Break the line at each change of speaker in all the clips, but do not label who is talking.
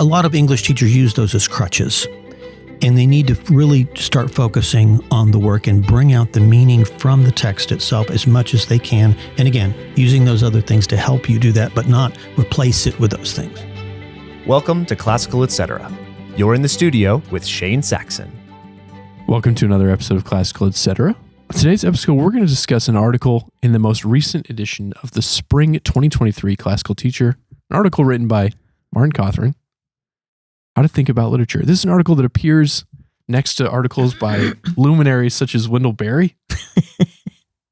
a lot of English teachers use those as crutches. And they need to really start focusing on the work and bring out the meaning from the text itself as much as they can. And again, using those other things to help you do that, but not replace it with those things.
Welcome to Classical Etc. You're in the studio with Shane Saxon.
Welcome to another episode of Classical Etc. Today's episode, we're going to discuss an article in the most recent edition of the Spring 2023 Classical Teacher, an article written by Martin Cawthron, How to Think About Literature. This is an article that appears next to articles by luminaries such as Wendell Berry,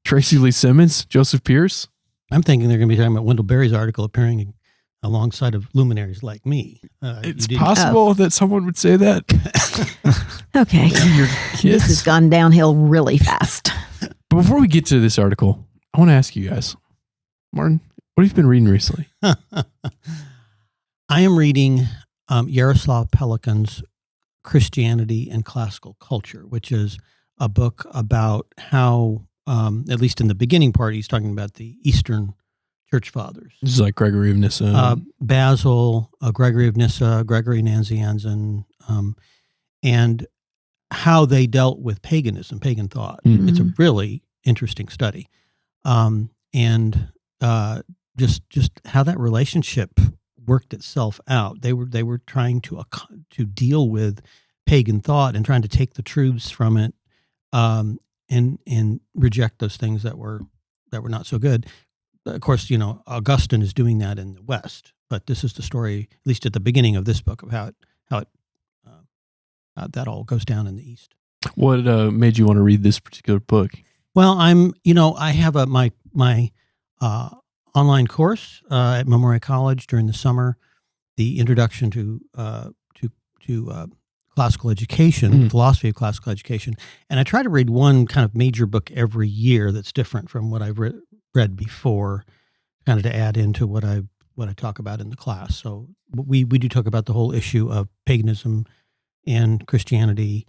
Tracy Lee Simmons, Joseph Pierce.
I'm thinking they're going to be talking about Wendell Berry's article appearing alongside of luminaries like me.
It's possible that someone would say that.
Okay. This has gone downhill really fast.
But before we get to this article, I want to ask you guys, Martin, what have you been reading recently?
I am reading Yaroslav Pelikan's Christianity and Classical Culture, which is a book about how, at least in the beginning part, he's talking about the Eastern Church Fathers.
This is like Gregory of Nyssa.
Basil, Gregory of Nyssa, Gregory Nazianzen, and how they dealt with paganism, pagan thought.
Mm-hmm.
It's a really interesting study. And just how that relationship worked itself out. They were trying to deal with pagan thought and trying to take the truths from it, and reject those things that were not so good. Of course, Augustine is doing that in the West, but this is the story, at least at the beginning of this book, of how that all goes down in the East.
What made you want to read this particular book?
Well, I have my online course at Memoria College during the summer, the Introduction to Classical Education, Philosophy of Classical Education, and I try to read one kind of major book every year that's different from what I've read before, kind of to add into what I talk about in the class. So we do talk about the whole issue of paganism and Christianity,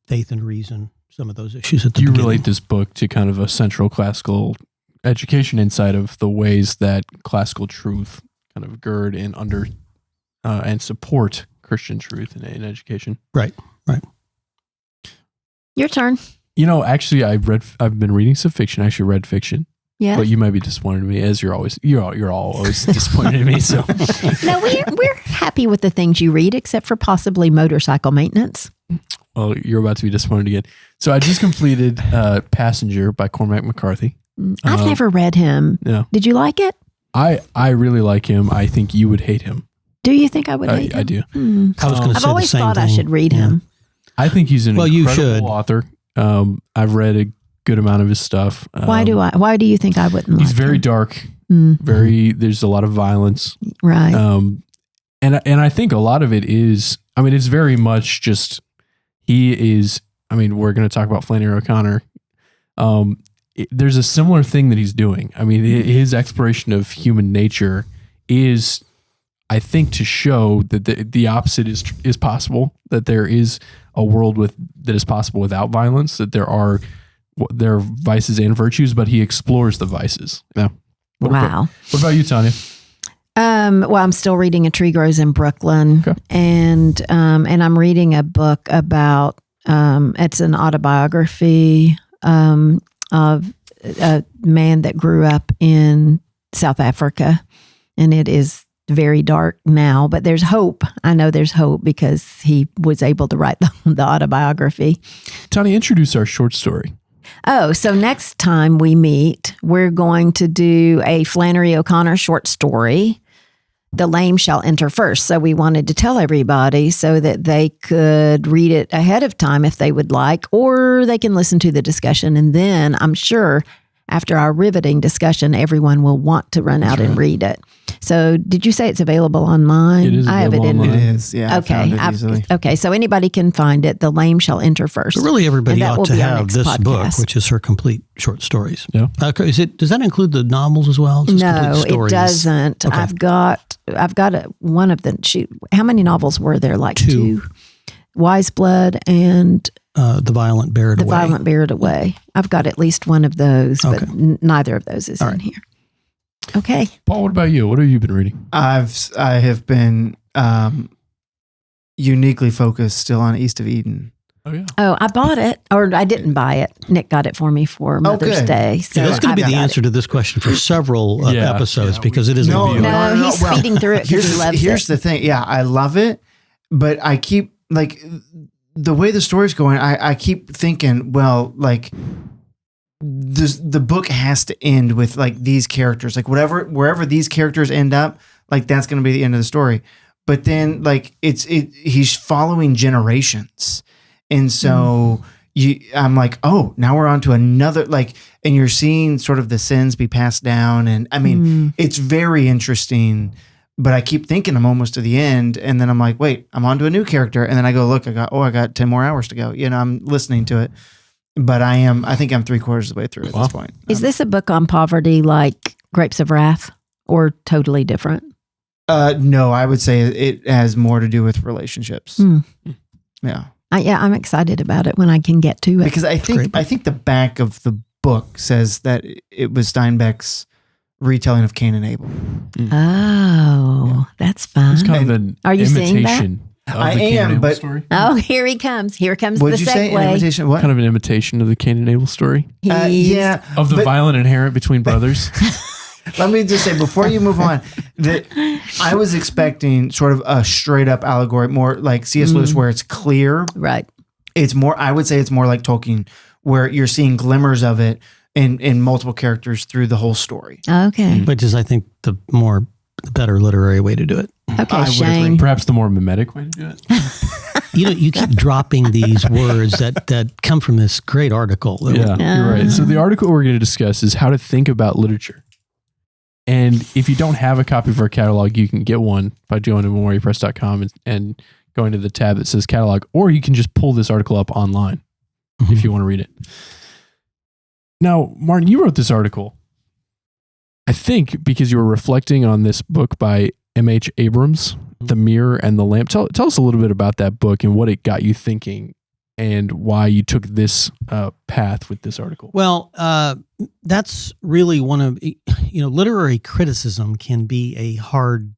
faith and reason, some of those issues at the beginning.
Do you relate this book to kind of a central classical education insight of the ways that classical truth kind of gird and under and support Christian truth in education? Right.
Your turn.
Actually, I've been reading some fiction. I actually read fiction.
Yeah.
But you might be disappointed in me, as you're all always disappointed in me. So
no, we're happy with the things you read, except for possibly motorcycle maintenance.
Well, you're about to be disappointed again. So I just completed Passenger by Cormac McCarthy.
I've never read him.
Yeah.
Did you like it?
I really like him. I think you would hate him.
Do you think I would hate him?
I do.
I've always thought I should read him.
I think he's an incredible author. I've read a good amount of his stuff.
Why do you think I wouldn't like him?
He's very dark. There's a lot of violence.
Right.
And I think a lot of it is, it's very much just, he is, we're going to talk about Flannery OConnor. There's a similar thing that he's doing. His exploration of human nature is, I think, to show that the opposite is possible, that there is a world that is possible without violence, that there are vices and virtues, but he explores the vices. Yeah. What about you, Tanya?
Well, I'm still reading A Tree Grows in Brooklyn, okay. and I'm reading a book about it's an autobiography of a man that grew up in South Africa, and it is very dark now, but there's hope. I know there's hope because he was able to write the autobiography.
Tanya, introduce our short story.
Oh, so next time we meet, we're going to do a Flannery OConnor short story, The Lame Shall Enter First. So we wanted to tell everybody so that they could read it ahead of time if they would like, or they can listen to the discussion. And then I'm sure after our riveting discussion, everyone will want to run out and read it. So did you say it's available online?
It is available online.
It is, yeah.
Okay. Okay, so anybody can find it. The Lame Shall Enter First.
But really, everybody ought to have this podcast. Book, which is her complete short stories. Yeah. Does that include the novels as well?
No, it doesn't. Okay. I've got one of the. How many novels were there? Like two. Wise Blood and
The Violent Bear It Away.
The Violent Bear It Away. I've got at least one of those, but neither of those is in here. Okay.
Paul, what about you? What have you been reading?
I have been uniquely focused still on East of Eden.
Oh yeah.
Oh, I bought it, or I didn't buy it. Nick got it for me for Mother's
good.
Day. So
Yeah, that's going to be
I've
the
got
answer to this question for several
Yeah.
episodes
Yeah,
because it is
No,
a beauty.
No,
no,
he's
well,
speeding through it because he loves
Here's
it.
the thing. Yeah, I love it, but I keep like the way the story's going. I keep thinking, well, like the book has to end with like these characters, like wherever these characters end up, like that's going to be the end of the story. But then like he's following generations, and so. I'm like, oh, now we're on to another, like, and you're seeing sort of the sins be passed down. And I mean, it's very interesting, but I keep thinking I'm almost to the end. And then I'm like, wait, I'm on to a new character. And then I go, look, I got 10 more hours to go. You know, I'm listening to it, but I think I'm 3/4 of the way through at this point.
Is this a book on poverty like Grapes of Wrath or totally different?
No, I would say it has more to do with relationships. Yeah.
I'm excited about it when I can get to it.
Because I think the back of the book says that it was Steinbeck's retelling of Cain and Abel.
Oh, that's fun.
It's kind of an
Are you seeing that?
imitation of
I
the Cain
am,
and Abel
but-
story.
Oh, here he comes. Here comes
What
the
did you say? An
segue.
imitation? What?
Kind of an imitation of the Cain and Abel story
Yeah.
of the
but-
violent inherent between brothers.
Let me just say before you move on that I was expecting sort of a straight up allegory, more like C.S. Lewis, where it's clear.
Right.
It's more. I would say it's more like Tolkien, where you're seeing glimmers of it in multiple characters through the whole story.
Okay.
Which is, I think, the better literary way to do it.
Okay,
I would
Shane.
agree.
Perhaps the more mimetic way to do it.
You keep dropping these words that come from this great article.
Yeah, you're right. So the article we're going to discuss is how to think about literature. And if you don't have a copy of our catalog, you can get one by going to memoriapress.com and going to the tab that says catalog, or you can just pull this article up online if you want to read it. Now, Martin, you wrote this article, I think, because you were reflecting on this book by M.H. Abrams, The Mirror and the Lamp. Tell us a little bit about that book and what it got you thinking and why you took this path with this article.
Well, that's really one of, literary criticism can be hard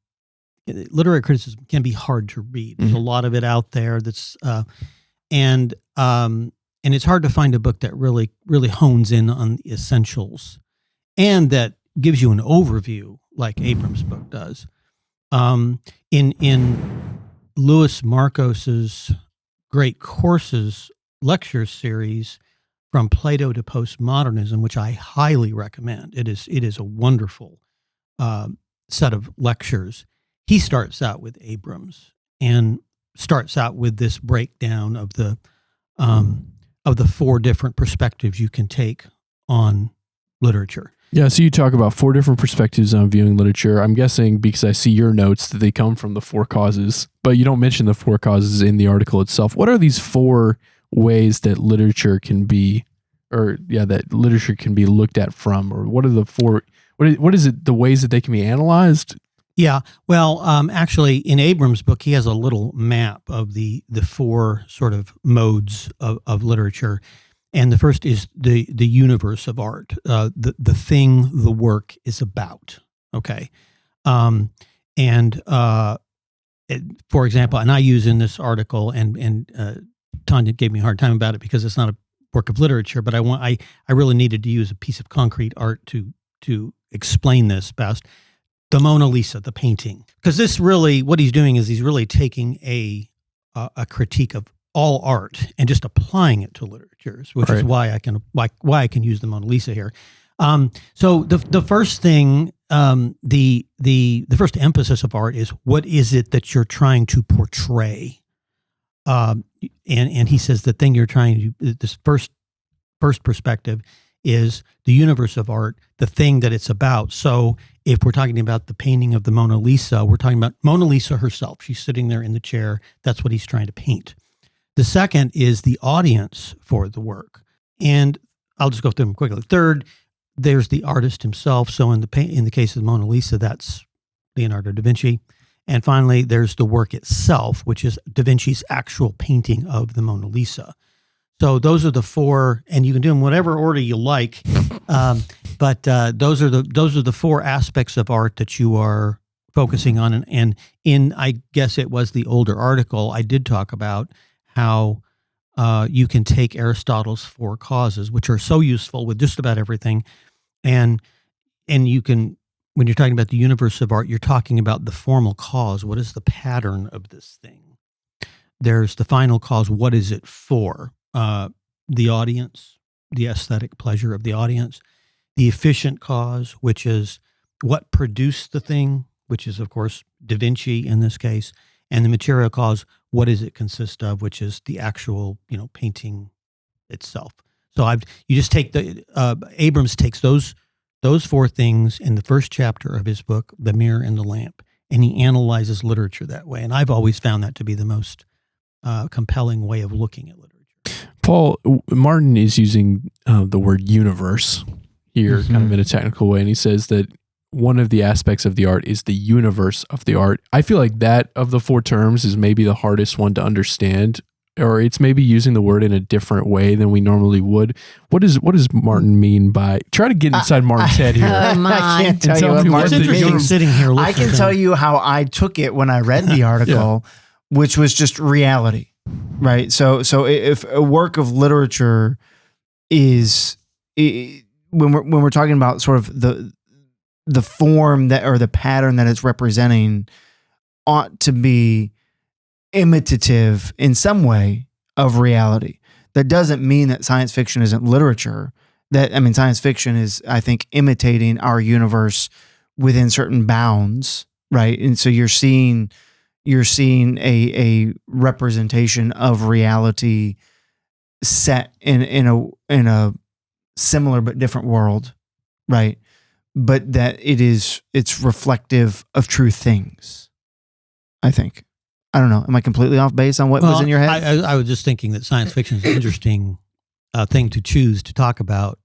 to read. There's a lot of it out there that's, and it's hard to find a book that really, really hones in on the essentials and that gives you an overview like Abrams' book does. In Louis Markos's Great Courses lecture series From Plato to Postmodernism, which I highly recommend. It is a wonderful set of lectures. He starts out with Abrams and starts out with this breakdown of the 4 different perspectives you can take on literature.
Yeah, so you talk about 4 different perspectives on viewing literature. I'm guessing because I see your notes that they come from the 4 causes, but you don't mention the 4 causes in the article itself. What are these 4 ways that literature can be, that literature can be looked at from, or what are the 4? What is it? The ways that they can be analyzed?
Yeah, well, actually, in Abrams' book, he has a little map of the 4 sort of modes of literature. And the first is the universe of art, the thing the work is about. Okay, for example, and I use in this article, and Tanya gave me a hard time about it because it's not a work of literature, but I really needed to use a piece of concrete art to explain this best. The Mona Lisa, the painting, because this really, what he's doing is he's really taking a critique of all art and just applying it to literatures, which is why I can use the Mona Lisa here. So the first thing, the first emphasis of art is what is it that you're trying to portray, and he says the thing you're trying to, this first perspective is the universe of art, the thing that it's about. So if we're talking about the painting of the Mona Lisa, we're talking about Mona Lisa herself. She's sitting there in the chair. That's what he's trying to paint. The second is the audience for the work. And I'll just go through them quickly. Third, there's the artist himself. So in the case of the Mona Lisa, that's Leonardo da Vinci. And finally, there's the work itself, which is da Vinci's actual painting of the Mona Lisa. So those are the 4, and you can do them whatever order you like. But those are the 4 aspects of art that you are focusing on, and in, I guess it was the older article, I did talk about how you can take Aristotle's 4 causes, which are so useful with just about everything, and you can, when you're talking about the universe of art, you're talking about the formal cause. What is the pattern of this thing? There's the final cause. What is it for? The audience, the aesthetic pleasure of the audience. The efficient cause, which is what produced the thing, which is, of course, Da Vinci in this case. And the material cause, what does it consist of, which is the actual, painting itself. So you just take Abrams takes those 4 things in the first chapter of his book, The Mirror and the Lamp, and he analyzes literature that way. And I've always found that to be the most compelling way of looking at literature.
Paul, Martin is using the word universe here kind of in a technical way. And he says that one of the aspects of the art is the universe of the art. I feel like that of the 4 terms is maybe the hardest one to understand, or it's maybe using the word in a different way than we normally would. What does Martin mean by, try to get inside Martin's head here.
I can't tell you
tell
what
me
Martin
what's
It's interesting
means.
sitting here
I
listening.
can tell you how I took it when I read the article, which was just reality, right? So if a work of literature is, when we're talking about sort of the form that, or the pattern that it's representing, ought to be imitative in some way of reality. That doesn't mean that science fiction isn't literature. Science fiction is, I think, imitating our universe within certain bounds, right? And so you're seeing a representation of reality set in a similar but different world, right? But that it's reflective of true things, I think. I don't know. Am I completely off base on what was in your head?
I was just thinking that science fiction is an interesting thing to choose to talk about,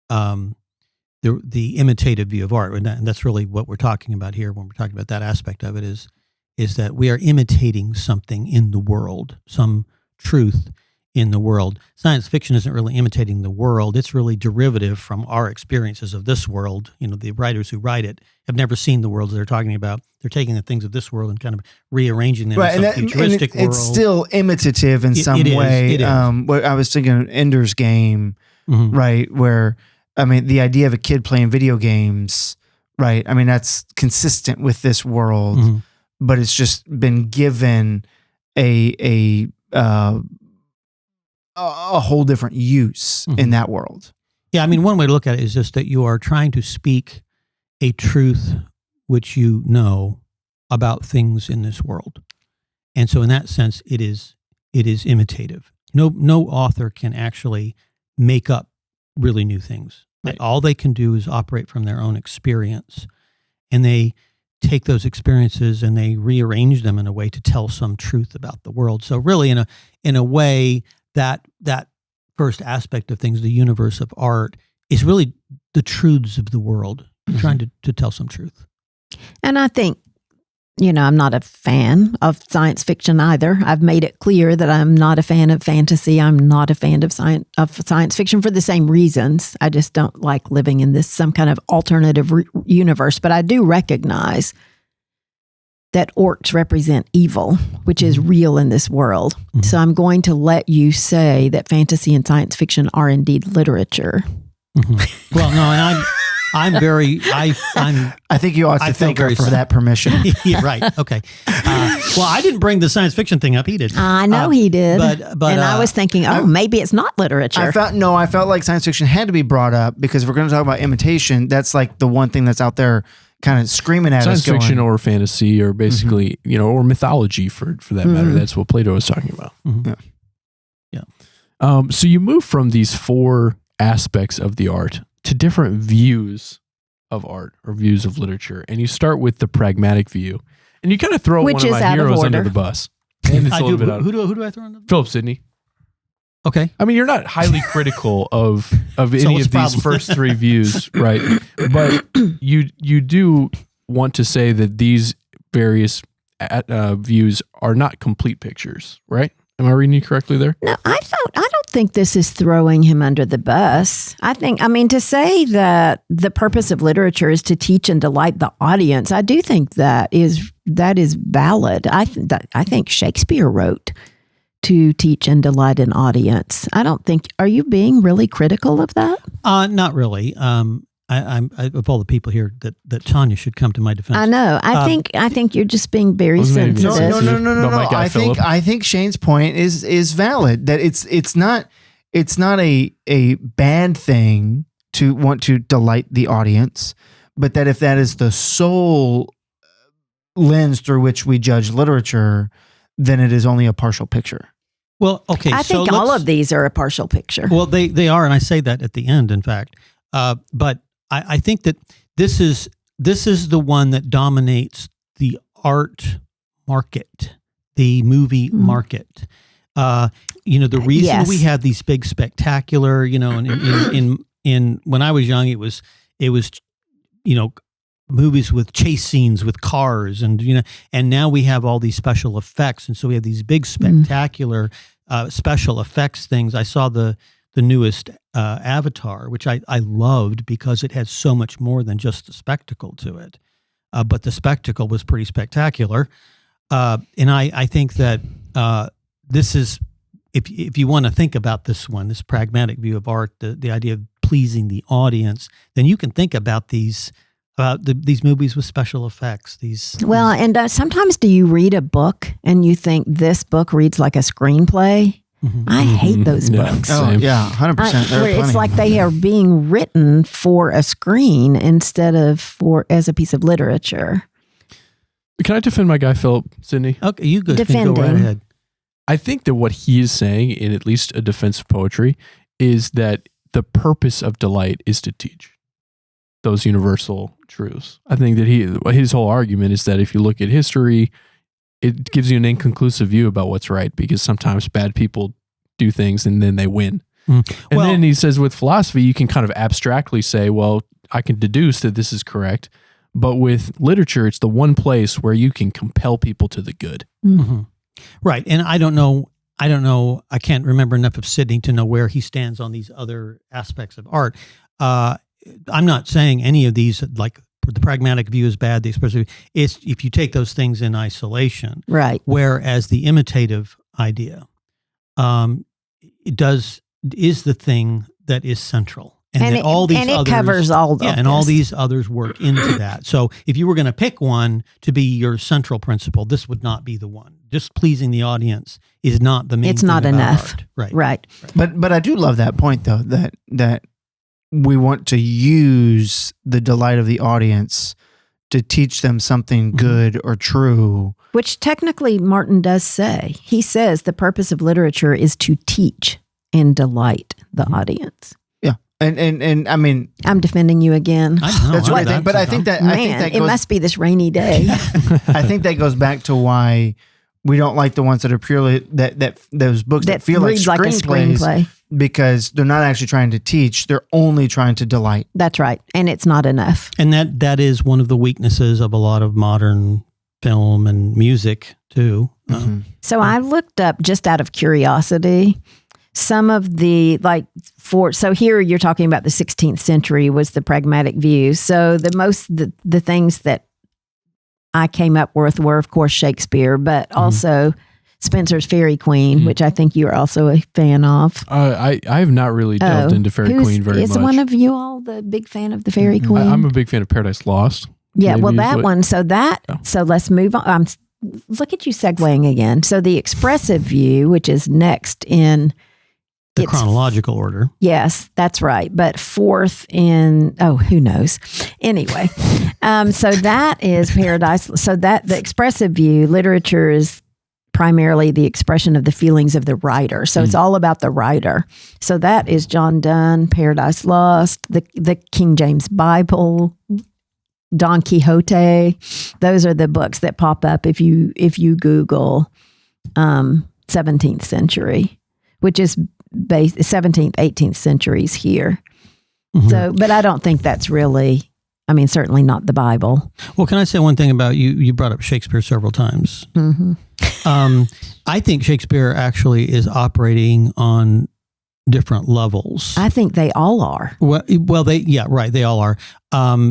the imitative view of art. And that's really what we're talking about here when we're talking about that aspect of it, is that we are imitating something in the world, some truth in the world. Science fiction isn't really imitating the world. It's really derivative from our experiences of this world. The writers who write it have never seen the worlds they're talking about. They're taking the things of this world and kind of rearranging them in some futuristic world.
It's still imitative in some way.
It is.
What I was thinking of Ender's Game, right? Where, the idea of a kid playing video games, right? That's consistent with this world, but it's just been given a whole different use in that world.
Yeah, one way to look at it is just that you are trying to speak a truth which you know about things in this world. And so in that sense, it is imitative. No author can actually make up really new things.
Right.
All they can do is operate from their own experience. And they take those experiences and they rearrange them in a way to tell some truth about the world. So really in a way, that first aspect of things, the universe of art, is really the truths of the world, trying to tell some truth. And
I think, I'm not a fan of science fiction either. I've made it clear that I'm not a fan of fantasy. I'm not a fan of science fiction for the same reasons. I just don't like living in some kind of alternative universe. But I do recognize that orcs represent evil, which is real in this world. Mm-hmm. So I'm going to let you say that fantasy and science fiction are indeed literature.
Mm-hmm. Well, no, and
I think you ought to thank her for that permission.
Yeah, right. Okay. Well, I didn't bring the science fiction thing up. He did.
I know he did. But and I was thinking, maybe it's not literature.
I felt like science fiction had to be brought up because if we're going to talk about imitation, that's like the one thing that's out there kind of screaming at us.
Science fiction or fantasy or basically, or mythology for that matter. That's what Plato was talking about.
Mm-hmm.
Yeah. So you move from these 4 aspects of the art to different views of art or views of literature. And you start with the pragmatic view. And you kind of throw one of my heroes under the bus. And it's
who do I throw under the bus?
Philip Sidney.
Okay.
You're not highly critical of any of these first 3 views, right? But you do want to say that these various views are not complete pictures, right? Am I reading you correctly there?
No, I don't don't think this is throwing him under the bus. I mean, to say that the purpose of literature is to teach and delight the audience, I do think that is valid. I think Shakespeare wrote to teach and delight an audience. I don't think. Are you being really critical of that?
Not really. I'm of all the people here that Tanya should come to my defense.
I know. I think you're just being very sensitive.
No. I think Shane's point is valid. That it's not a bad thing to want to delight the audience, but that if that is the sole lens through which we judge literature, then it is only a partial picture.
Well, okay.
I think all of these are a partial picture.
Well, they are, and I say that at the end, in fact. But I think that this is the one that dominates the art market, the movie market. The reason we have these big spectacular, and in when I was young, it was movies with chase scenes with cars, and now we have all these special effects, and so we have these big spectacular special effects things. I saw the newest Avatar, which I loved because it had so much more than just the spectacle to it. But the spectacle was pretty spectacular. And I think that this is, if you want to think about this pragmatic view of art, the idea of pleasing the audience, then you can think about these movies with special effects.
And sometimes do you read a book and you think this book reads like a screenplay? I hate those books.
Oh, yeah, 100%.
It's like they are being written for a screen instead of as a piece of literature.
Can I defend my guy, Philip, Sydney?
Okay, you go right ahead.
I think that what he is saying, in at least a defense of poetry, is that the purpose of delight is to teach those universal truths. I think that his whole argument is that if you look at history, it gives you an inconclusive view about what's right, because sometimes bad people do things and then they win. And then he says with philosophy, you can kind of abstractly say, well, I can deduce that this is correct. But with literature, it's the one place where you can compel people to the good.
Mm-hmm. Right. And I don't know. I can't remember enough of Sidney to know where he stands on these other aspects of art. I'm not saying any of these, like the pragmatic view is bad, the expressive view. It's if you take those things in isolation.
Right.
Whereas the imitative idea is the thing that is central. And
it covers all those.
Yeah, and all these others work into that. So if you were going to pick one to be your central principle, this would not be the one. Just pleasing the audience is not the main
It's
thing
not
about
enough.
art.
Right.
But I do love that point, though, that we want to use the delight of the audience to teach them something good or true.
Which technically Martin does say. He says the purpose of literature is to teach and delight the audience.
Yeah. And I mean,
I'm defending you again.
I know.
That's right. But I think that
it must be this rainy day.
I think that goes back to why we don't like the ones that are purely that those books that feel like
a screenplay.
Because they're not actually trying to teach, they're only trying to delight.
That's right. And it's not enough.
And that is one of the weaknesses of a lot of modern film and music too.
So I looked up, just out of curiosity, some of the, so here you're talking about the 16th century was the pragmatic view. So the things that I came up with were, of course, Shakespeare, but also Spenser's Fairy Queen, which I think you're also a fan of.
I have not really delved into Fairy Queen very much.
Is one of you all the big fan of the Fairy Queen?
I'm a big fan of Paradise Lost.
Yeah, well, that one. So let's move on. Look at you segueing again. So the expressive view, which is next in
the chronological order.
Yes, that's right. But fourth in, who knows? Anyway, so that is Paradise. So that the expressive view, literature is primarily the expression of the feelings of the writer. So it's all about the writer. So that is John Donne, Paradise Lost, the King James Bible, Don Quixote. Those are the books that pop up if you Google 17th century, which is 17th, 18th centuries here. So, but I don't think that's really, certainly not the Bible.
Well, can I say one thing about you? You brought up Shakespeare several times. I think Shakespeare actually is operating on different levels.
I think they all are.
Well, they all are.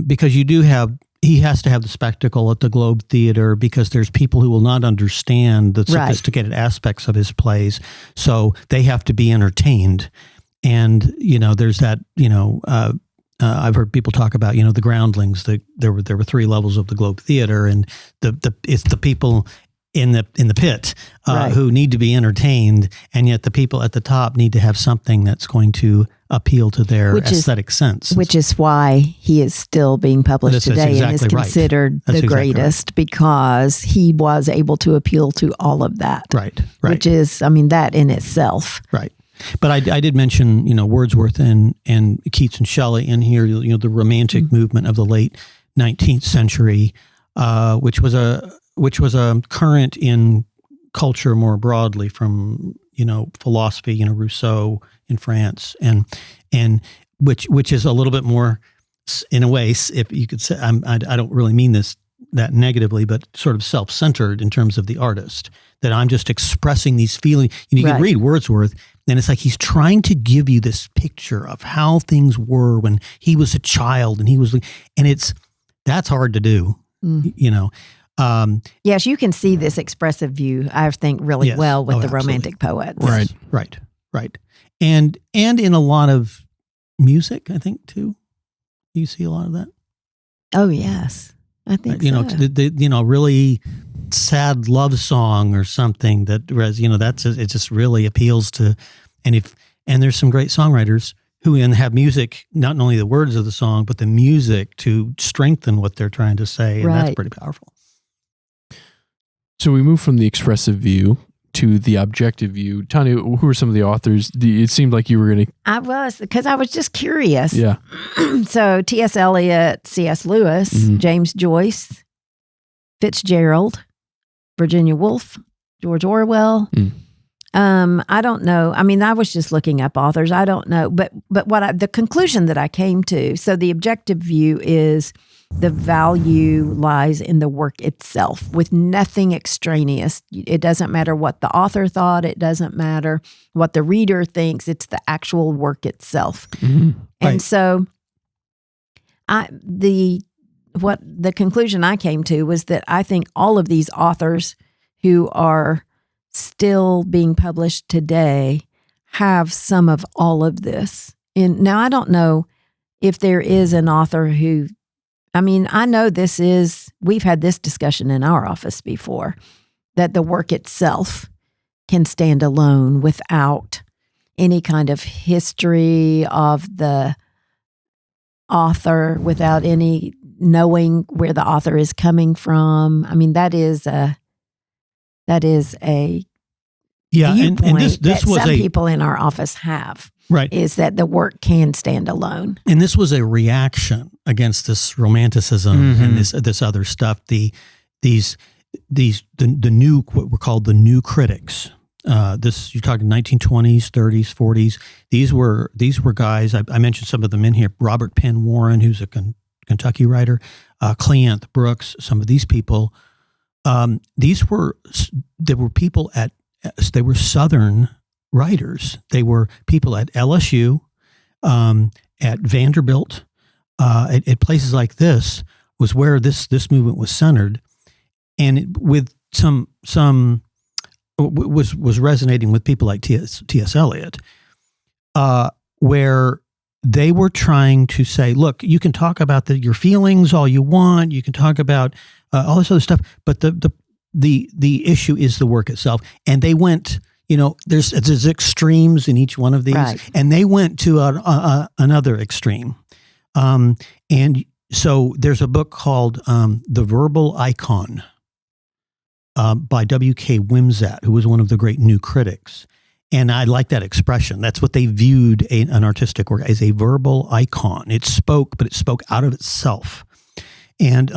Because he has to have the spectacle at the Globe Theater because there's people who will not understand the sophisticated aspects of his plays. So they have to be entertained. And, there's that, I've heard people talk about, the groundlings. There were 3 levels of the Globe Theater, and it's the people in the pit who need to be entertained, and yet the people at the top need to have something that's going to appeal to their aesthetic sense.
Which is why he is still being published today and is considered the greatest, because he was able to appeal to all of that.
Right.
Which is, that in itself.
Right. But I did mention, Wordsworth and Keats and Shelley in here, the Romantic movement of the late 19th century, which was a current in culture more broadly from, philosophy, Rousseau in France, and which is a little bit more, in a way, if you could say, I don't really mean that negatively, but sort of self-centered in terms of the artist, that I'm just expressing these feelings. You can read Wordsworth, and it's like he's trying to give you this picture of how things were when he was a child, and that's hard to do,
Yes, you can see this expressive view, I think, really well with the Romantic poets.
Right. And in a lot of music, I think, too. You see a lot of that?
Oh, yes. I think so.
The really sad love song or something that, it just really appeals to, and there's some great songwriters who have music, not only the words of the song, but the music to strengthen what they're trying to say, and that's pretty powerful.
So we move from the expressive view to the objective view. Tanya, who are some of the authors? It seemed like you were going to...
I was, because I was just curious.
Yeah.
So T.S. Eliot, C.S. Lewis, James Joyce, Fitzgerald, Virginia Woolf, George Orwell. I don't know. I was just looking up authors. I don't know. But the conclusion that I came to, so the objective view is the value lies in the work itself, with nothing extraneous. It doesn't matter what the author thought. It doesn't matter what the reader thinks. It's the actual work itself. And so the conclusion I came to was that I think all of these authors who are still being published today have some of all of this. Now, I don't know if there is an author who, I know we've had this discussion in our office before, that the work itself can stand alone without any kind of history of the author, without any knowing where the author is coming from. That is a viewpoint
and this
that
was
some people in our office have.
Right.
Is that the work can stand alone.
And this was a reaction against this romanticism and this other stuff. The new, what were called the new critics. You're talking 1920s, 30s, 40s. These were guys. I mentioned some of them in here. Robert Penn Warren, who's a Kentucky writer, Cleanth Brooks. Some of these people. There were people they were Southern writers. They were people at LSU, at Vanderbilt, at places like this was where this movement was centered, and with some was resonating with people like T.S. Eliot, where they were trying to say, look, you can talk about your feelings all you want, you can talk about all this other stuff, but the issue is the work itself. And they went, there's extremes in each one of these, and they went to another extreme. And so there's a book called The Verbal Icon by W.K. Wimsatt, who was one of the great new critics. And I like that expression. That's what they viewed an artistic work as, a verbal icon. It spoke, but it spoke out of itself. And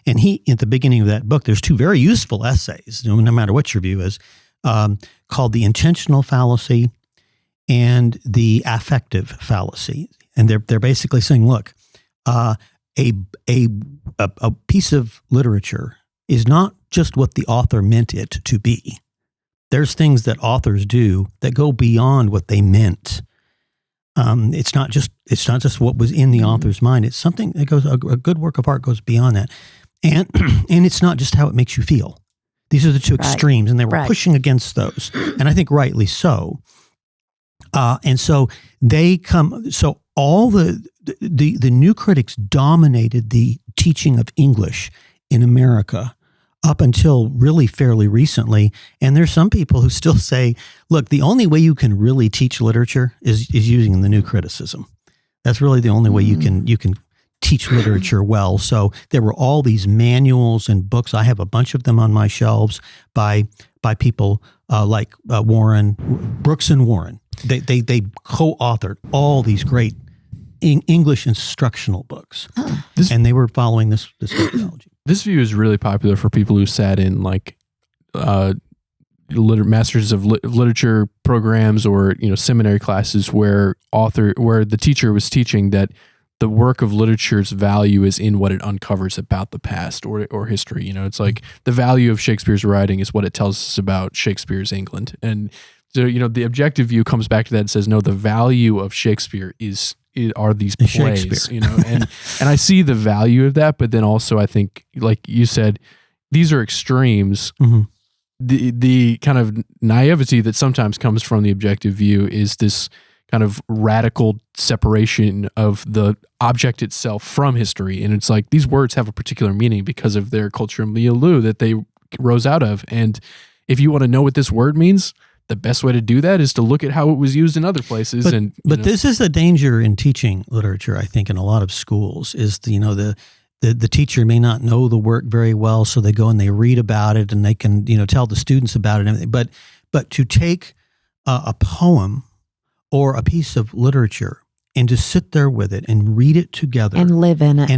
he, at the beginning of that book, there's 2 very useful essays, no matter what your view is, called The Intentional Fallacy and The Affective Fallacy. And they're basically saying, look, a piece of literature is not just what the author meant it to be. There's things that authors do that go beyond what they meant. It's not just what was in the author's mind. It's something that goes. A good work of art goes beyond that, and it's not just how it makes you feel. These are the two extremes, and they were pushing against those, and I think rightly so. And so they come. So all the new critics dominated the teaching of English in America up until really fairly recently. And there's some people who still say, look, the only way you can really teach literature is using the new criticism. That's really the only way you can teach literature well. So there were all these manuals and books. I have a bunch of them on my shelves by people like Warren, Brooks and Warren. They co-authored all these great English instructional books, and they were following this methodology.
This view is really popular for people who sat in like masters of literature programs or seminary classes where the teacher was teaching that the work of literature's value is in what it uncovers about the past or history. It's like the value of Shakespeare's writing is what it tells us about Shakespeare's England. And so, the objective view comes back to that and says, no, the value of Shakespeare are these plays, and I see the value of that. But then also I think, like you said, these are extremes. Mm-hmm. The kind of naivety that sometimes comes from the objective view is this kind of radical separation of the object itself from history. And it's like these words have a particular meaning because of their cultural milieu that they rose out of. And if you want to know what this word means, the best way to do that is to look at how it was used in other places. But this is
the danger in teaching literature, I think, in a lot of schools is the teacher may not know the work very well, so they go and they read about it and they can tell the students about it and everything. But to take a poem or a piece of literature and to sit there with it and read it together
and live in it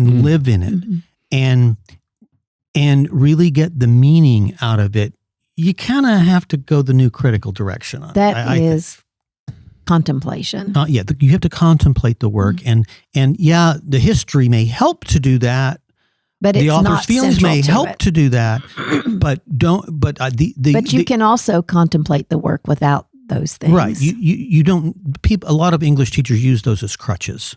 and really get the meaning out of it, you kind of have to go the new critical direction on
that. Is contemplation.
You have to contemplate the work, and the history may help to do that.
But
the
it's
author's
not
feelings may help
it.
to do that, but don't. But
But you can also contemplate the work without those things,
right? You don't. A lot of English teachers use those as crutches,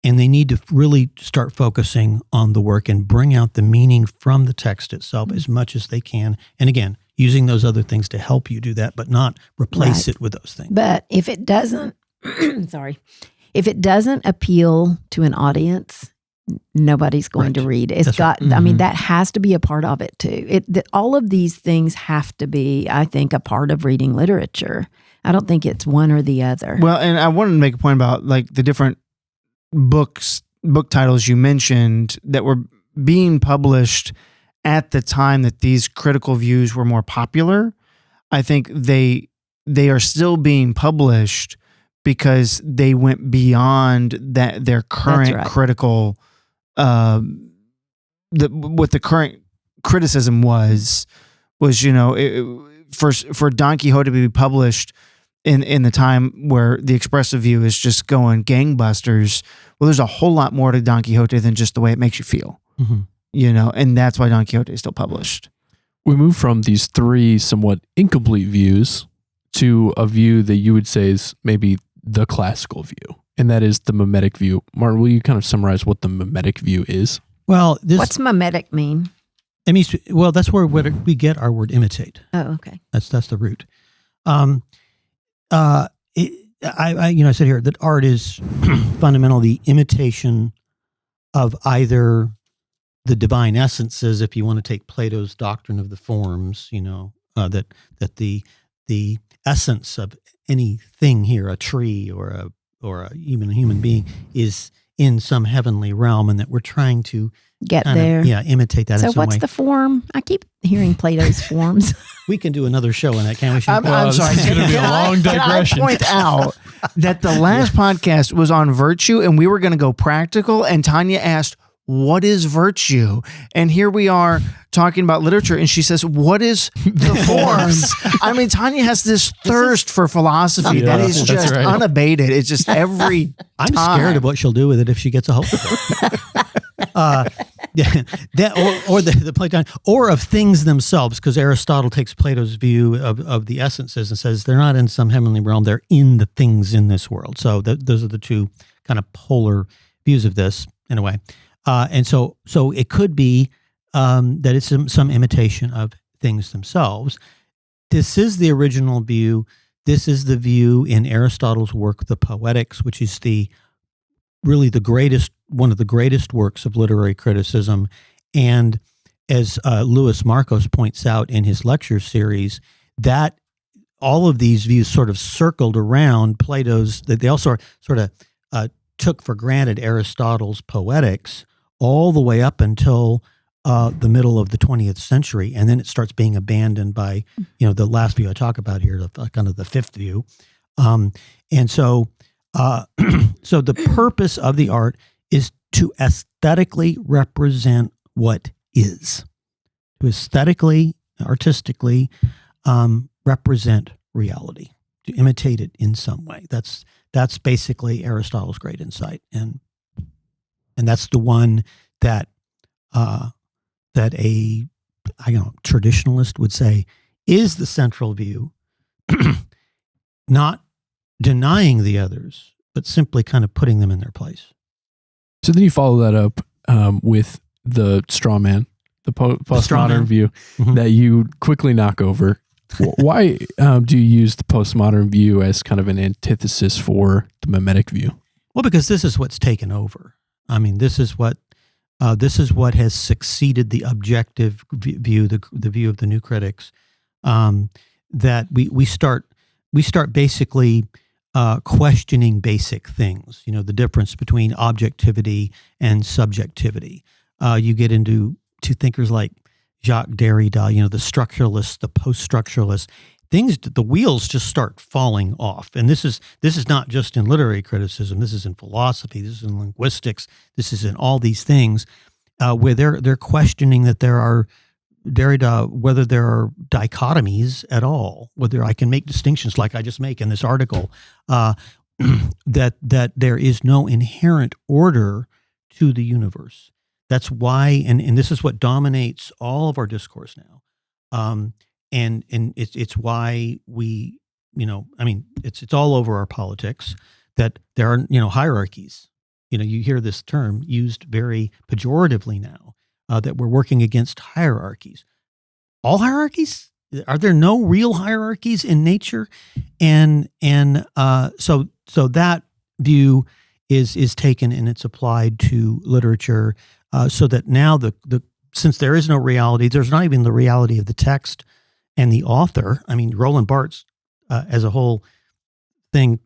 and they need to really start focusing on the work and bring out the meaning from the text itself as much as they can. And again, using those other things to help you do that, but not replace it with those things.
But if it doesn't, if it doesn't appeal to an audience, nobody's going to read. That has to be a part of it too. All of these things have to be, I think, a part of reading literature. I don't think it's one or the other.
Well, and I wanted to make a point about like the different book titles you mentioned that were being published at the time that these critical views were more popular. I think they are still being published because they went beyond their current critical, what the current criticism was for Don Quixote to be published in the time where the expressive view is just going gangbusters. Well, there's a whole lot more to Don Quixote than just the way it makes you feel. Mm-hmm. And that's why Don Quixote is still published.
We move from these three somewhat incomplete views to a view that you would say is maybe the classical view, and that is the mimetic view. Martin, will you kind of summarize what the mimetic view is?
Well,
what's mimetic mean?
It means, that's where we get our word imitate.
Oh, okay.
That's the root. I said here that art is fundamentally the imitation of either the divine essences, if you want to take Plato's doctrine of the forms, that the essence of anything here, a tree or even a human being, is in some heavenly realm, and that we're trying to
get there.
Imitate that.
So
in some
what's
way.
The form? I keep hearing Plato's forms.
We can do another show on that, can't we?
I'm sorry.
It's going to be a long digression.
Can I point out that the last podcast was on virtue, and we were going to go practical, and Tanya asked, what is virtue? And here we are talking about literature, and she says, what is the forms? I mean, Tanya has this thirst for philosophy that is just unabated. It's just every
I'm
time.
scared of what she'll do with it if she gets a hold of it. that or the Platon, or of things themselves, because Aristotle takes Plato's view of the essences and says they're not in some heavenly realm, they're in the things in this world. So those are the two kind of polar views of this in a way. And so it could be that it's some imitation of things themselves. This is the original view. This is the view in Aristotle's work, the Poetics, which is one of the greatest works of literary criticism. And as Louis Markos points out in his lecture series, that all of these views sort of circled around Plato's, that they also sort of took for granted Aristotle's Poetics all the way up until the middle of the 20th century. And then it starts being abandoned by, the last view I talk about here, kind of the fifth view. And so the purpose of the art is to aesthetically represent what is, to aesthetically, artistically represent reality, to imitate it in some way. That's basically Aristotle's great insight, and that's the one that a traditionalist would say is the central view, not denying the others, but simply kind of putting them in their place.
So then you follow that up with the straw man, the postmodern view that you quickly knock over. Why do you use the postmodern view as kind of an antithesis for the mimetic view?
Well, because this is what's taken over. I mean, this is what has succeeded the objective view, the view of the new critics. That we start basically questioning basic things. The difference between objectivity and subjectivity. You get into thinkers like Jacques Derrida, the structuralists, the post-structuralists. The wheels just start falling off. And this is not just in literary criticism. This is in philosophy. This is in linguistics. This is in all these things where they're questioning that there are Derrida, whether there are dichotomies at all, whether I can make distinctions like I just make in this article, that there is no inherent order to the universe. That's why, and this is what dominates all of our discourse now. And it's why we, it's all over our politics that there are, hierarchies. You hear this term used very pejoratively now, that we're working against hierarchies. All hierarchies? Are there no real hierarchies in nature? And so that view is taken and it's applied to literature, so that now since there is no reality, there's not even the reality of the text and the author. I mean, Roland Barthes as a whole thing,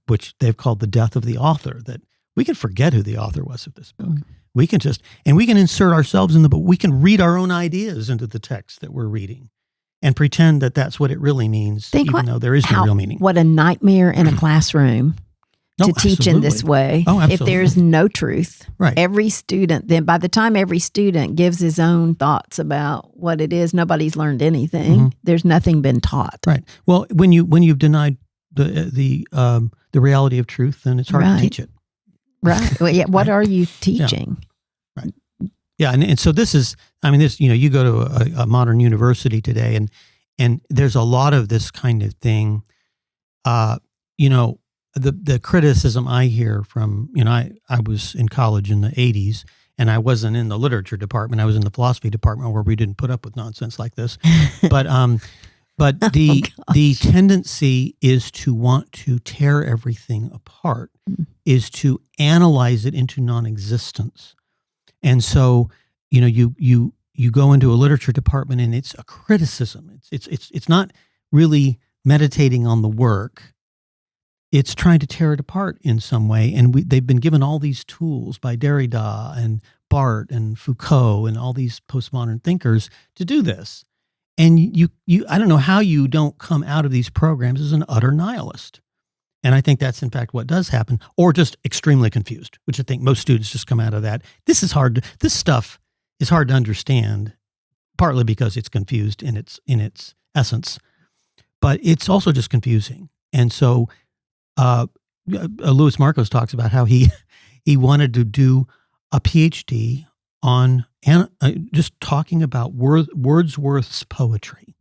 which they've called the death of the author, that we can forget who the author was of this book. We can we can insert ourselves in the book. We can read our own ideas into the text that we're reading and pretend that that's what it really means, even though there is no real meaning.
What a nightmare in a classroom to teach in this way.
Oh, absolutely.
If there's no truth,
right.
Every student, then by the time every student gives his own thoughts about what it is, nobody's learned anything. There's nothing been taught.
Right. Well, when you've denied the reality of truth, then it's hard to teach it.
Right. Well, yeah. What are you teaching?
Yeah. Right. Yeah. And so this is, you go to a modern university today and there's a lot of this kind of thing. The criticism I hear from, I was in college in the 80s and I wasn't in the literature department. I was in the philosophy department where we didn't put up with nonsense like this. But the tendency is to want to tear everything apart, is to analyze it into non-existence. And so, you go into a literature department and it's a criticism. It's not really meditating on the work. It's trying to tear it apart in some way. And they've been given all these tools by Derrida and Barthes and Foucault and all these postmodern thinkers to do this. And you I don't know how you don't come out of these programs as an utter nihilist. And I think that's in fact what does happen, or just extremely confused, which I think most students just come out of that. This stuff is hard to understand, partly because it's confused in its essence, but it's also just confusing. And so Louis Markos talks about how he wanted to do a PhD on just talking about Wordsworth's poetry.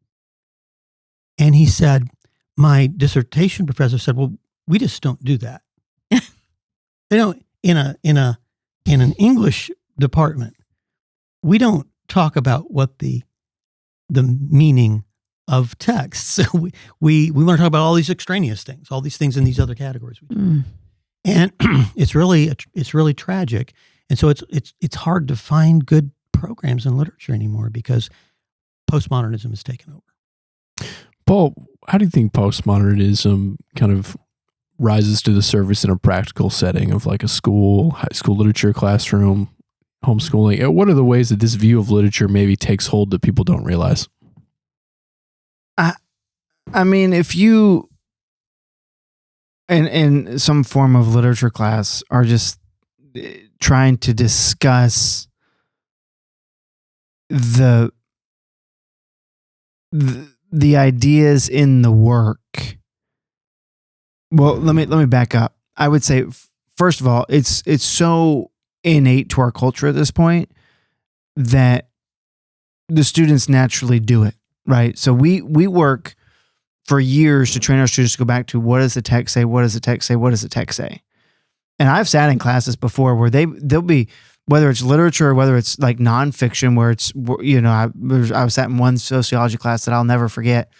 And he said, my dissertation professor said, well, we just don't do that. In an English department, we don't talk about what the meaning of text. So we want to talk about all these extraneous things, all these things in these other categories. And it's really tragic. And so it's hard to find good programs in literature anymore because postmodernism has taken over.
Paul, how do you think postmodernism kind of rises to the surface in a practical setting of like a school, high school literature classroom, homeschooling? What are the ways that this view of literature maybe takes hold that people don't realize?
I mean, if you in some form of literature class are just trying to discuss the ideas in the work. Well, let me back up. I would say, first of all, it's so innate to our culture at this point that the students naturally do it, right? So we work for years to train our students to go back to what does the text say? What does the text say? What does the text say? And I've sat in classes before where they'll be, whether it's literature or whether it's like nonfiction, where it's, I was sat in one sociology class that I'll never forget,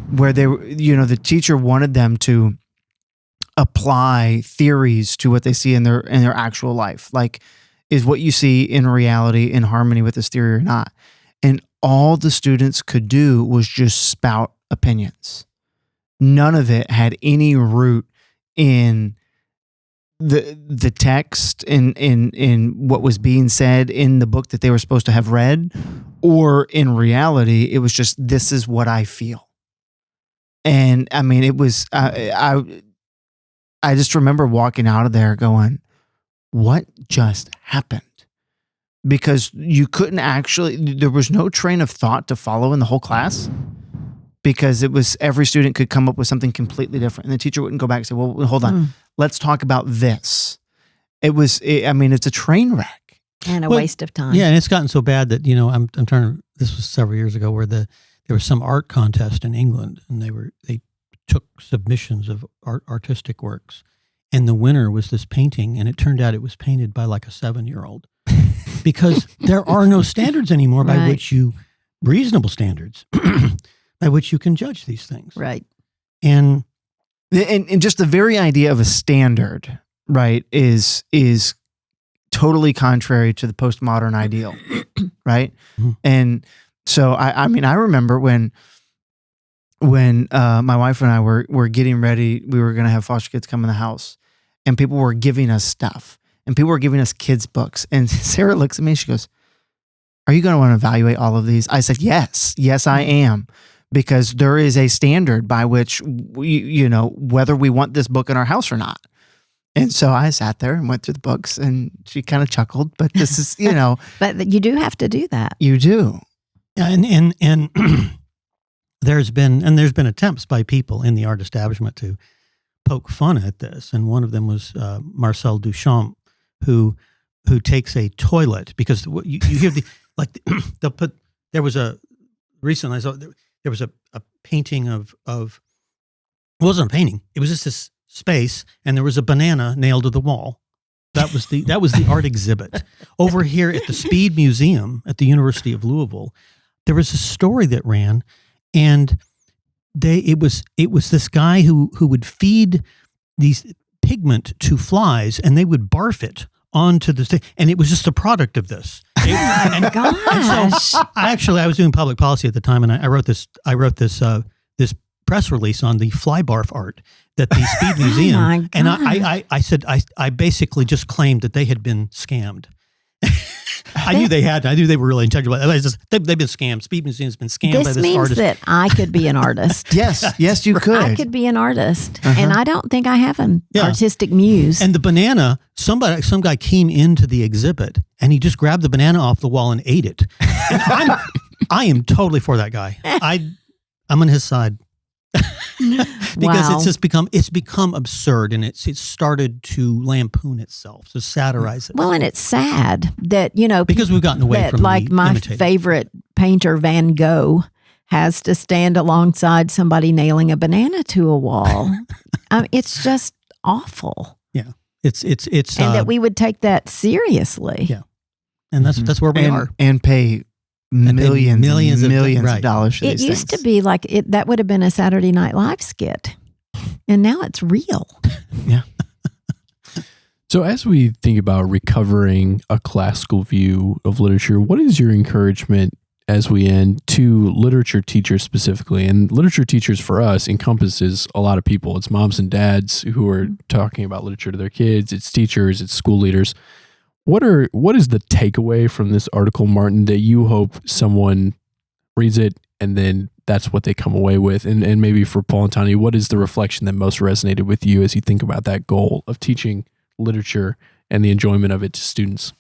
where the teacher wanted them to apply theories to what they see in their actual life. Like, is what you see in reality in harmony with this theory or not? And all the students could do was just spout opinions. None of it had any root in the text, in what was being said in the book that they were supposed to have read, or in reality. It was just, this is what I feel. And I mean, it was, I just remember walking out of there going, what just happened? Because you couldn't there was no train of thought to follow in the whole class, because it was, every student could come up with something completely different. And the teacher wouldn't go back and say, well, hold on, let's talk about this. It's a train wreck.
And a waste of time.
Yeah, and it's gotten so bad that, I'm trying to, this was several years ago where there was some art contest in England, and they took submissions of artistic works, and the winner was this painting, and it turned out it was painted by like a 7-year-old, because there are no standards anymore by which reasonable standards by which you can judge these things.
Right.
And just the very idea of a standard, right, is totally contrary to the postmodern ideal, right? Mm-hmm. And so I remember when my wife and I were getting ready, we were going to have foster kids come in the house, and people were giving us stuff, and people were giving us kids' books. And Sarah looks at me, she goes, "Are you going to want to evaluate all of these?" I said, yes, I am. Because there is a standard by which we, whether we want this book in our house or not. And so I sat there and went through the books, and she kind of chuckled, but this is,
But you do have to do that.
You do.
And there's been attempts by people in the art establishment to poke fun at this. And one of them was Marcel Duchamp, who takes a toilet, because you hear they'll put, there was a, recently I saw, there was a painting of it wasn't a painting. It was just this space, and there was a banana nailed to the wall. That was the art exhibit. Over here at the Speed Museum at the University of Louisville, there was a story that ran, and it was this guy who would feed these pigment to flies, and they would barf it onto the stage, and it was just a product of this.
Oh my gosh!
So I was doing public policy at the time, and I wrote this press release on the fly barf art that the Speed Museum, and I said I basically just claimed that they had been scammed. I knew they were really integral. They've been scammed. Speed Museum's been scammed by this artist.
This means that I could be an artist.
Yes, you could.
I could be an artist, and I don't think I have an artistic muse.
And the banana, some guy came into the exhibit, and he just grabbed the banana off the wall and ate it. And I am totally for that guy. I'm on his side. because
Wow.
it's become absurd, and it's started to lampoon itself, to satirize it.
Well, and it's sad that,
because we've gotten away
that,
from
like
the
my
imitating.
favorite painter, Van Gogh, has to stand alongside somebody nailing a banana to a wall. It's just awful.
Yeah, it's
And that we would take that seriously.
Yeah. and that's where we are.
And pay millions
right.
of dollars for
It
these
used
things.
to be like that would have been a Saturday Night Live skit. And now it's real.
Yeah.
So as we think about recovering a classical view of literature, what is your encouragement as we end to literature teachers specifically? And literature teachers for us encompasses a lot of people. It's moms and dads who are talking about literature to their kids. It's teachers, it's school leaders. What is the takeaway from this article, Martin, that you hope someone reads it and then that's what they come away with? And maybe for Paul and Tanya, what is the reflection that most resonated with you as you think about that goal of teaching literature and the enjoyment of it to students?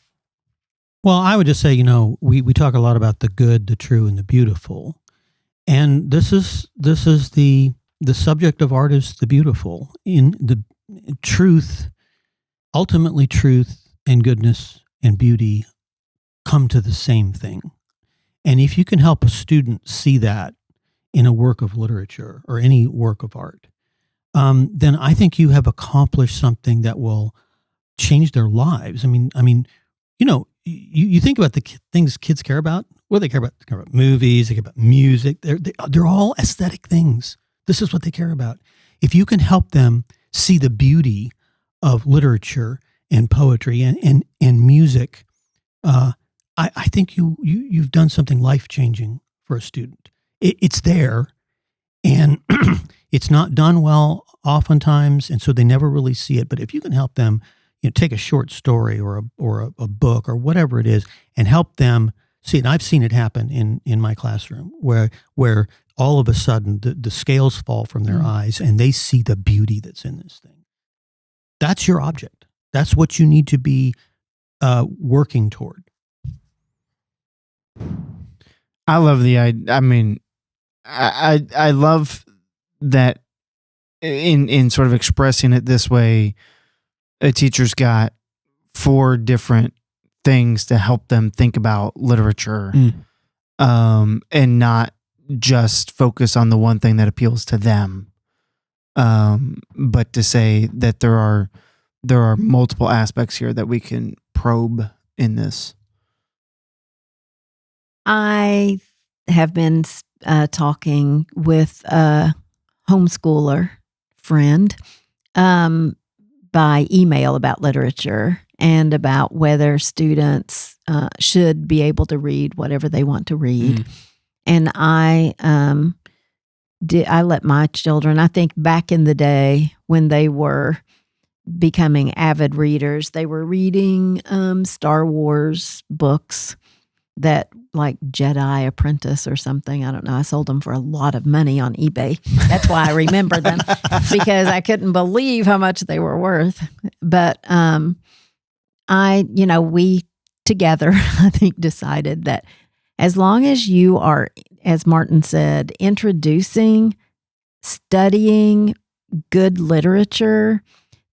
Well, I would just say, we talk a lot about the good, the true, and the beautiful, and this is the subject of art is the beautiful. In the truth, ultimately, truth and goodness and beauty come to the same thing. And if you can help a student see that in a work of literature or any work of art, then I think you have accomplished something that will change their lives. I mean, you think about the things kids care about. What do they care about? They care about movies. They care about music. They're all aesthetic things. This is what they care about. If you can help them see the beauty of literature and poetry and music, I think you've done something life-changing for a student. It's there, and it's not done well oftentimes, and so they never really see it. But if you can help them, take a short story or a book or whatever it is, and help them see it. And I've seen it happen in my classroom where all of a sudden the scales fall from their eyes and they see the beauty that's in this thing. That's your object. That's what you need to be working toward.
I love the idea. I mean, I love that in sort of expressing it this way, a teacher's got 4 different things to help them think about literature, and not just focus on the one thing that appeals to them, but to say that there are multiple aspects here that we can probe in this.
I have been talking with a homeschooler friend by email about literature and about whether students should be able to read whatever they want to read. And I let my children, I think back in the day when they were becoming avid readers, they were reading Star Wars books that like Jedi Apprentice or something. I don't know. I sold them for a lot of money on eBay. That's why I remember them, because I couldn't believe how much they were worth. But we together, I think, decided that as long as you are, as Martin said, introducing, studying good literature,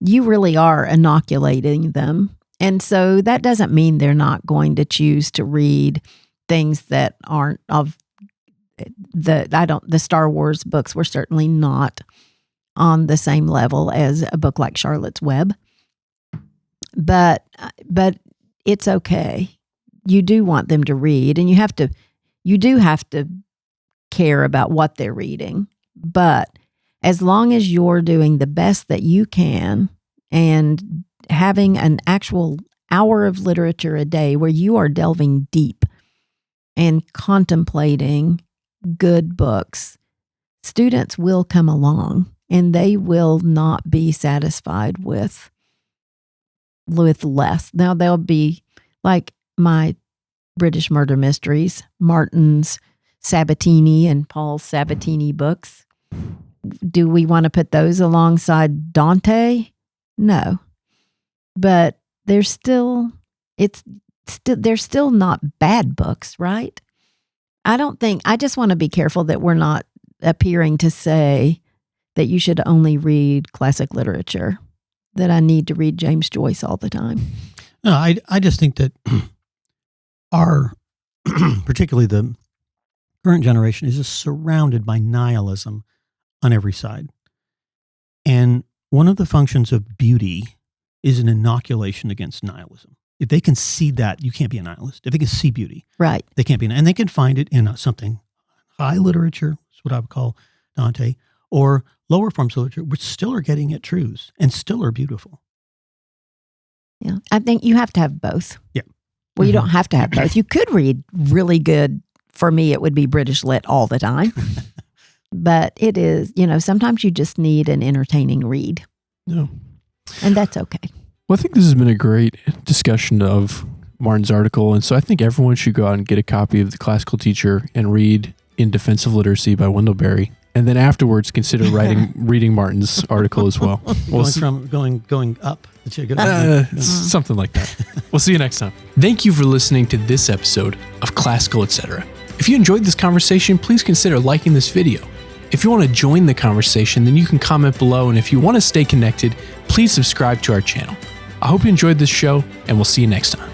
you really are inoculating them. And so that doesn't mean they're not going to choose to read things that aren't of the Star Wars books were certainly not on the same level as a book like Charlotte's Web. But it's okay. You do want them to read, and you do have to care about what they're reading. But as long as you're doing the best that you can and having an actual hour of literature a day where you are delving deep and contemplating good books, students will come along and they will not be satisfied with less. Now they'll be like my British murder mysteries, Martin's Sabatini and Paul's Sabatini books. Do we want to put those alongside Dante? No. But they're still not bad books, right? I just want to be careful that we're not appearing to say that you should only read classic literature, that I need to read James Joyce all the time.
No, I just think that our, particularly the current generation, is just surrounded by nihilism on every side. And one of the functions of beauty is an inoculation against nihilism. If they can see that, you can't be a nihilist. If they can see beauty,
Right.
they can't be, and they can find it in something high literature, that's what I would call Dante, or lower forms of literature, which still are getting at truths and still are beautiful.
Yeah. I think you have to have both.
Yeah.
Well, you don't have to have both. You could read really good. For me, it would be British lit all the time. But it is, sometimes you just need an entertaining read.
No.
And that's okay.
Well, I think this has been a great discussion of Martin's article. And so I think everyone should go out and get a copy of The Classical Teacher and read In Defense of Literacy by Wendell Berry. And then afterwards, consider reading Martin's article as well.
Going up.
Something like that. We'll see you next time. Thank you for listening to this episode of Classical Etc. If you enjoyed this conversation, please consider liking this video. If you want to join the conversation, then you can comment below. And if you want to stay connected, please subscribe to our channel. I hope you enjoyed this show, and we'll see you next time.